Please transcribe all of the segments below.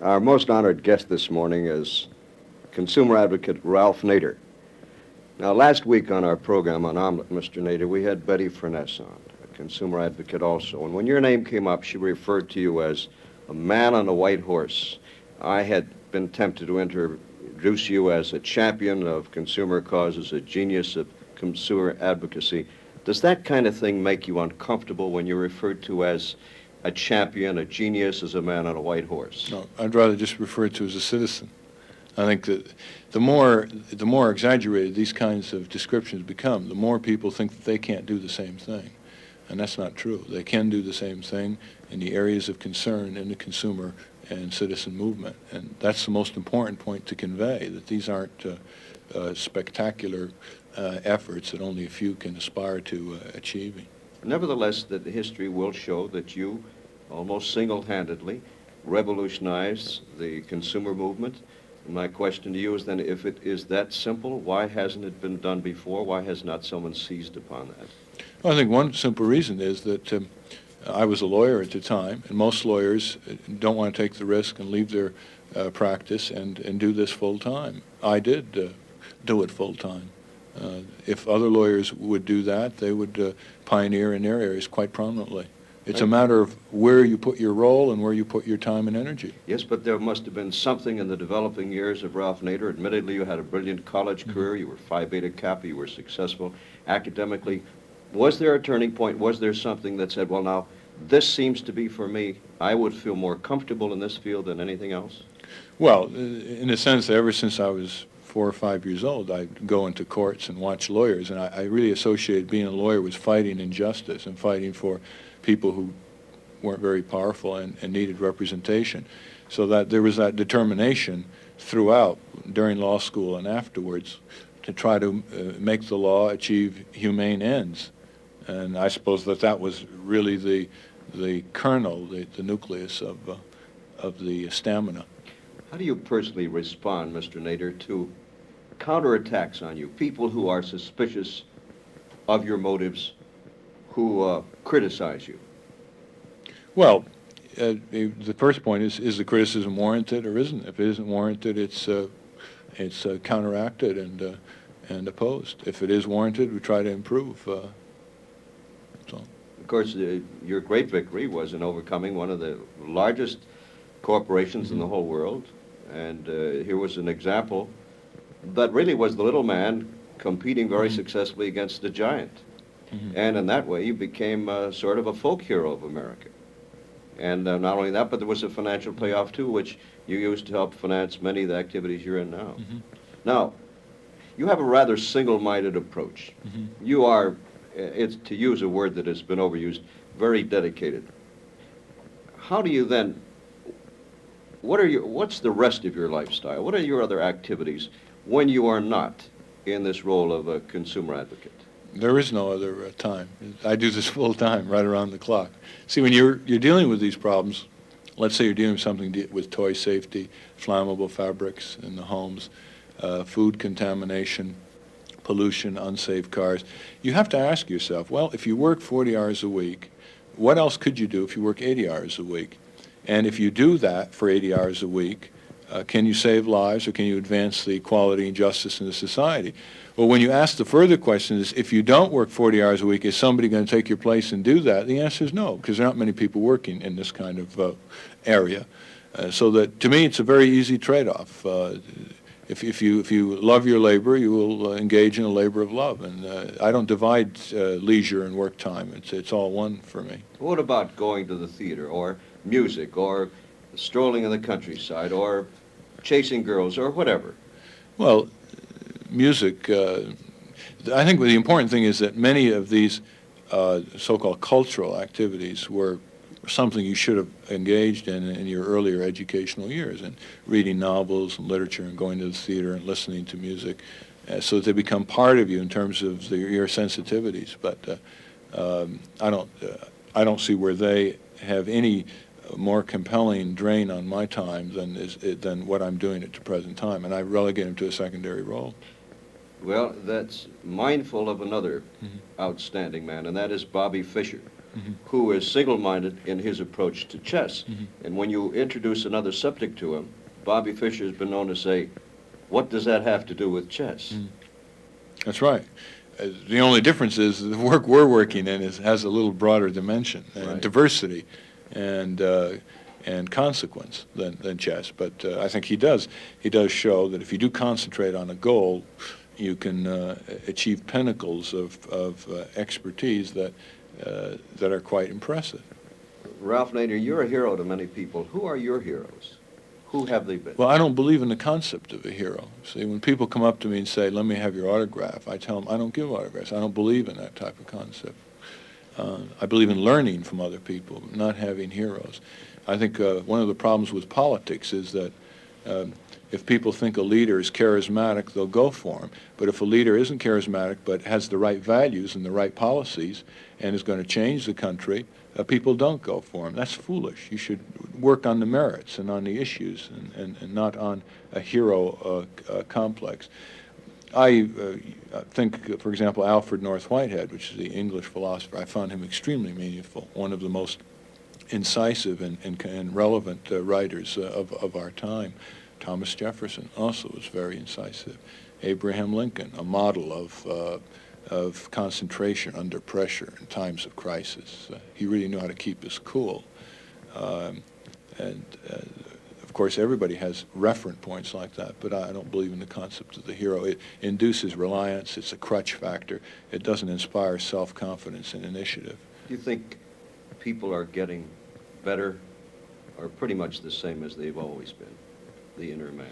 Our most honored guest this morning is consumer advocate Ralph Nader. Now, last week on our program on Omelet, Mr. Nader, we had Betty Furness on, a consumer advocate also. And when your name came up, she referred to you as a man on a white horse. I had been tempted to introduce you as a champion of consumer causes, a genius of consumer advocacy. Does that kind of thing make you uncomfortable when you're referred to as a champion, a genius, as a man on a white horse? No, I'd rather just refer to as a citizen. I think that the more exaggerated these kinds of descriptions become, the more people think that they can't do the same thing. And that's not true. They can do the same thing in the areas of concern in the consumer and citizen movement. And that's the most important point to convey, that these aren't spectacular efforts that only a few can aspire to achieving. Nevertheless, that history will show that you almost single-handedly revolutionized the consumer movement. And my question to you is then, if it is that simple, why hasn't it been done before? Why has not someone seized upon that? Well, I think one simple reason is that I was a lawyer at the time, and most lawyers don't want to take the risk and leave their practice and do this full-time. I did do it full-time. If other lawyers would do that, they would pioneer in their areas quite prominently. It's a matter of where you put your role and where you put your time and energy. Yes, but there must have been something in the developing years of Ralph Nader. Admittedly, you had a brilliant college career. You were Phi Beta Kappa. You were successful academically. Was there a turning point? Was there something that said, well, now, this seems to be for me, I would feel more comfortable in this field than anything else? Well, in a sense, ever since I was 4 or 5 years old, I'd go into courts and watch lawyers, and I really associated being a lawyer with fighting injustice and fighting for people who weren't very powerful and needed representation. So that there was that determination throughout, during law school and afterwards, to try to make the law achieve humane ends. And I suppose that was really the kernel, the nucleus of the stamina. How do you personally respond, Mr. Nader, to counterattacks on you, people who are suspicious of your motives, who criticize you? Well, the first point is the criticism warranted or isn't it? If it isn't warranted, it's counteracted and opposed. If it is warranted, we try to improve. So. Of course, your great victory was in overcoming one of the largest corporations in the whole world, and here was an example that really was the little man competing very successfully against the giant. And in that way, you became sort of a folk hero of America. And not only that, but there was a financial payoff, too, which you used to help finance many of the activities you're in now. Now, you have a rather single-minded approach. You are, it's to use a word that has been overused, very dedicated. How do you then, what's the rest of your lifestyle? What are your other activities when you are not in this role of a consumer advocate? There is no other time. I do this full time, right around the clock. See, when you're dealing with these problems, let's say you're dealing with something with toy safety, flammable fabrics in the homes, food contamination, pollution, unsafe cars, you have to ask yourself, well, if you work 40 hours a week, what else could you do if you work 80 hours a week? And if you do that for 80 hours a week, can you save lives or can you advance the equality and justice in the society? Well, when you ask the further question is, if you don't work 40 hours a week, is somebody going to take your place and do that? The answer is no, because there aren't many people working in this kind of area. So that, to me, it's a very easy trade-off. If you love your labor, you will engage in a labor of love. And I don't divide leisure and work time. It's all one for me. What about going to the theater or music or strolling in the countryside or chasing girls or whatever? Well, music, I think the important thing is that many of these so-called cultural activities were something you should have engaged in your earlier educational years, and reading novels and literature and going to the theater and listening to music, so that they become part of you in terms of your sensitivities. But I don't see where they have any more compelling drain on my time than what I'm doing at the present time, and I relegate them to a secondary role. Well, that's mindful of another outstanding man, and that is Bobby Fischer. who is single-minded in his approach to chess. And when you introduce another subject to him, Bobby Fischer's been known to say, what does that have to do with chess? That's right. The only difference is the work we're working in has a little broader dimension and Right. diversity and consequence than chess. But I think he does show that if you do concentrate on a goal, you can achieve pinnacles of expertise that are quite impressive. Ralph Nader, you're a hero to many people. Who are your heroes? Who have they been? Well, I don't believe in the concept of a hero. See, when people come up to me and say, let me have your autograph, I tell them I don't give autographs. I don't believe in that type of concept. I believe in learning from other people, not having heroes. I think one of the problems with politics is that if people think a leader is charismatic, they'll go for him. But if a leader isn't charismatic but has the right values and the right policies and is going to change the country, people don't go for him. That's foolish. You should work on the merits and on the issues and not on a hero complex. I think, for example, Alfred North Whitehead, which is the English philosopher, I found him extremely meaningful, one of the most incisive and relevant writers of our time. Thomas Jefferson also was very incisive. Abraham Lincoln, a model of concentration under pressure in times of crisis. He really knew how to keep us cool. Of course, everybody has referent points like that, but I don't believe in the concept of the hero. It induces reliance. It's a crutch factor. It doesn't inspire self-confidence and initiative. Do you think people are getting better or pretty much the same as they've always been, the inner man?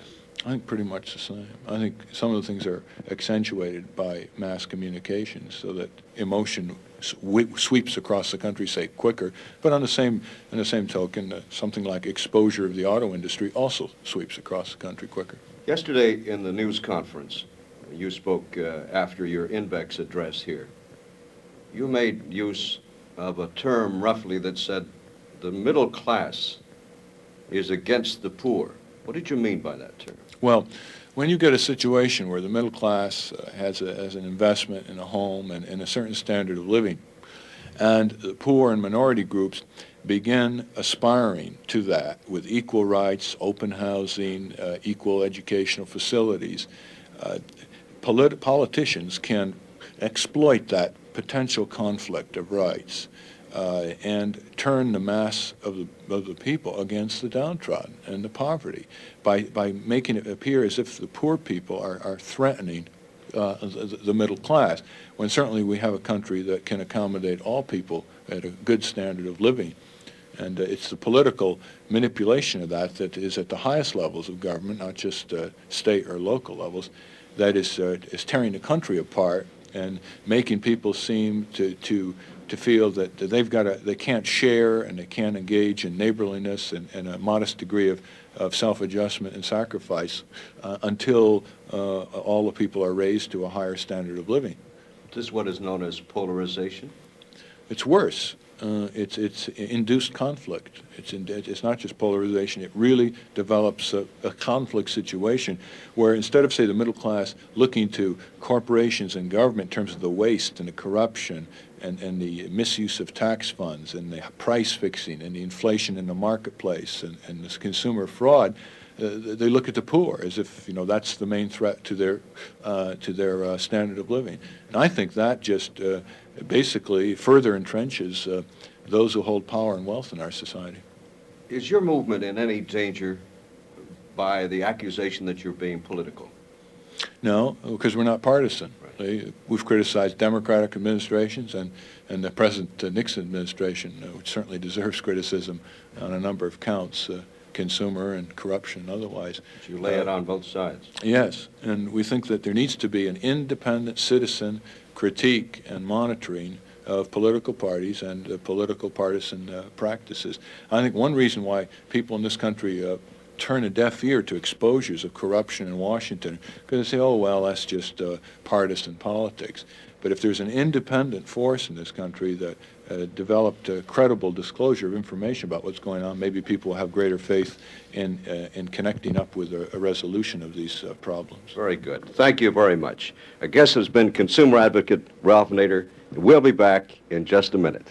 I think pretty much the same. I think some of the things are accentuated by mass communication so that emotion sweeps across the country, say, quicker. But in the same token, something like exposure of the auto industry also sweeps across the country quicker. Yesterday in the news conference, you spoke after your Invex address here. You made use of a term roughly that said the middle class is against the poor. What did you mean by that term? Well, when you get a situation where the middle class has an investment in a home and a certain standard of living, and the poor and minority groups begin aspiring to that with equal rights, open housing, equal educational facilities, politicians can exploit that potential conflict of rights and turn the mass of the people against the downtrodden and the poverty by making it appear as if the poor people are threatening the middle class, when certainly we have a country that can accommodate all people at a good standard of living. And it's the political manipulation of that is at the highest levels of government, not just state or local levels, that is tearing the country apart and making people seem to feel that they can't share and they can't engage in neighborliness and a modest degree of self-adjustment and sacrifice until all the people are raised to a higher standard of living. This is what is known as polarization? It's worse. It's induced conflict. It's not just polarization. It really develops a conflict situation where instead of, say, the middle class looking to corporations and government in terms of the waste and the corruption and the misuse of tax funds and the price fixing and the inflation in the marketplace and this consumer fraud, they look at the poor as if that's the main threat to their standard of living. And I think that just basically further entrenches those who hold power and wealth in our society. Is your movement in any danger by the accusation that you're being political? No, because we're not partisan. Right. We've criticized Democratic administrations and the present Nixon administration, which certainly deserves criticism on a number of counts, consumer and corruption and otherwise. But you lay it on both sides. Yes, and we think that there needs to be an independent citizen critique and monitoring of political parties and political partisan practices. I think one reason why people in this country turn a deaf ear to exposures of corruption in Washington, because they say, oh, well, that's just partisan politics. But if there's an independent force in this country that developed credible disclosure of information about what's going on, maybe people will have greater faith in connecting up with a resolution of these problems. Very good. Thank you very much. Our guest has been consumer advocate Ralph Nader. We'll be back in just a minute.